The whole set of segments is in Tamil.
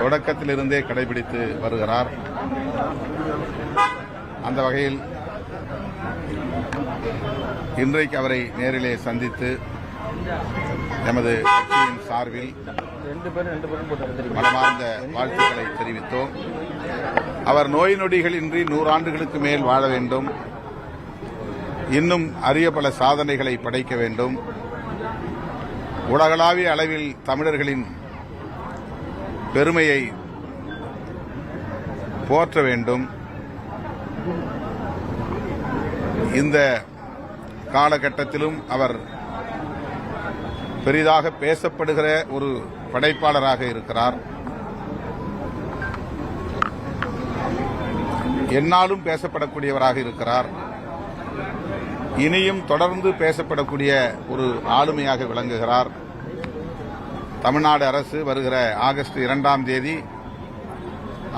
தொடக்கத்திலிருந்தே கடைபிடித்து வருகிறார். அந்த வகையில் இன்றைக்கு அவரை நேரிலே சந்தித்து எமது கட்சியின் சார்பில் மனமார்ந்த வாழ்த்துக்களை தெரிவித்தோம். அவர் நோய் நொடிகள் இன்றி 100 ஆண்டுகளுக்கு மேல் வாழ வேண்டும், இன்னும் அரிய பல சாதனைகளை படைக்க வேண்டும், உலகளாவிய அளவில் தமிழர்களின் பெருமையை போற்ற வேண்டும். இந்த காலகட்டத்திலும் அவர் பெரிதாக பேசப்படுகிற ஒரு படைப்பாளராக இருக்கிறார். எந்நாளும் பேசப்படக்கூடியவராக இருக்கிறார். இனியும் தொடர்ந்து பேசப்படக்கூடிய ஒரு ஆளுமையாக விளங்குகிறார். தமிழ்நாடு அரசு வருகிற ஆகஸ்ட் 2ஆம் தேதி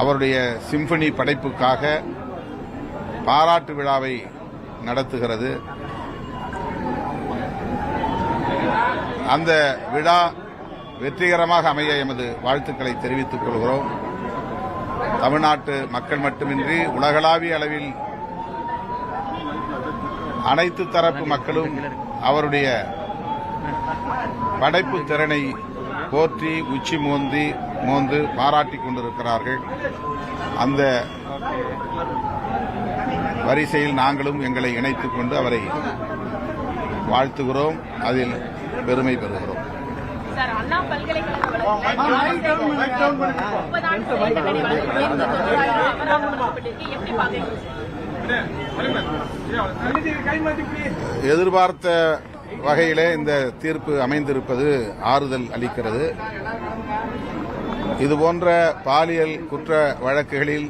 அவருடைய சிம்பனி படைப்புக்காக பாராட்டு விழாவை நடத்துகிறது. அந்த விழா வெற்றிகரமாக அமைய எமது வாழ்த்துக்களை தெரிவித்துக் கொள்கிறோம். தமிழ்நாட்டு மக்கள் மட்டுமின்றி உலகளாவிய அளவில் அனைத்து தரப்பு மக்களும் அவருடைய படைப்பு திறனை போற்றி உச்சி மோந்து பாராட்டிக் கொண்டிருக்கிறார்கள். அந்த வரிசையில் நாங்களும் எங்களை இணைத்துக் கொண்டு அவரை வாழ்த்துகிறோம், அதில் பெருமை பெறுகிறோம். எதிர்பார்த்த வகையிலே இந்த தீர்ப்பு அமைந்திருப்பது ஆறுதல் அளிக்கிறது. இதுபோன்ற பாலியல் குற்ற வழக்குகளில்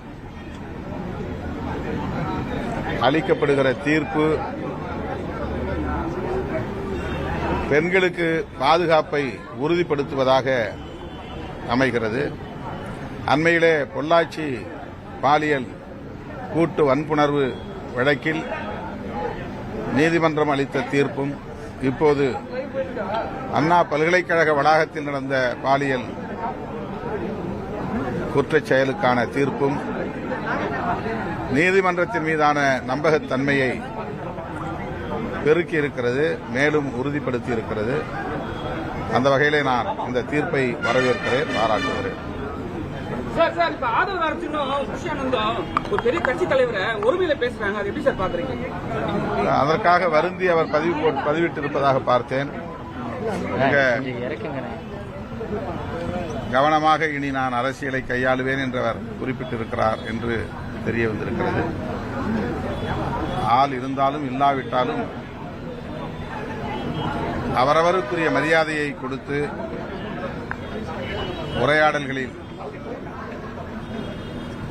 அளிக்கப்படுகிற தீர்ப்பு பெண்களுக்கு பாதுகாப்பை உறுதிப்படுத்துவதாக அமைகிறது. அண்மையிலே பொள்ளாச்சி பாலியல் கூட்டு வன்புணர்வு வழக்கில் நீதிமன்றம் அளித்த தீர்ப்பும், இப்போது அண்ணா பல்கலைக்கழக வளாகத்தில் நடந்த பாலியல் குற்றச் செயலுக்கான தீர்ப்பும் நீதிமன்றத்தின் மீதான நம்பகத்தன்மையை பெருக்கி இருக்கிறது, மேலும் உறுதிப்படுத்தி இருக்கிறது. அந்த வகையிலே நான் இந்த தீர்ப்பை வரவேற்கிறேன், பாராட்டுகிறேன். அதற்காக வருந்தி அவர் பதிவிட்டிருப்பதாக பார்த்தேன். கவனமாக இனி நான் அரசியலை கையாளுவேன் என்று அவர் குறிப்பிட்டிருக்கிறார் என்று தெரிய வந்திருக்கிறது. ஆள் இருந்தாலும் இல்லாவிட்டாலும் அவரவருக்குரிய மரியாதையை கொடுத்து உரையாடல்களில்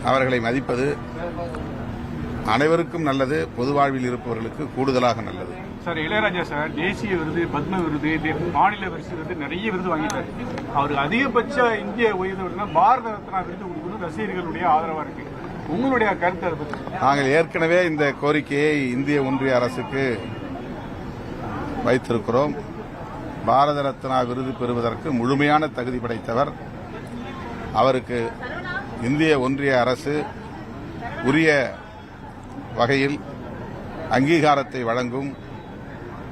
அவர்களை மதிப்பது அனைவருக்கும் நல்லது, பொது வாழ்வில் இருப்பவர்களுக்கு கூடுதலாக நல்லது. சார், இளையராஜா சார் தேசிய விருது, பத்ம விருது, மாநில விருது நிறைய விருது வாங்கிட்டார். அவருக்கு அதிகபட்ச இந்திய உயர்ந்த விருதுனா பாரத ரத்னா விருது கொடுக்கணும் ரசிகர்களுடைய ஆதரவா இருக்கு. உங்களுடைய கருத்து அதை பற்றி? நாங்கள் ஏற்கனவே இந்த கோரிக்கையை இந்திய ஒன்றிய அரசுக்கு வைத்திருக்கிறோம். பாரத ரத்னா விருது பெறுவதற்கு முழுமையான தகுதி படைத்தவர். அவருக்கு இந்திய ஒன்றிய அரசு உரிய வகையில் அங்கீகாரத்தை வழங்கும்,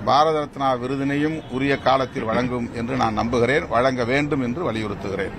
பாரத ரத்னா விருதினையும் உரிய காலத்தில் வழங்கும் என்று நான் நம்புகிறேன். வழங்க வேண்டும் என்று வலியுறுத்துகிறேன்.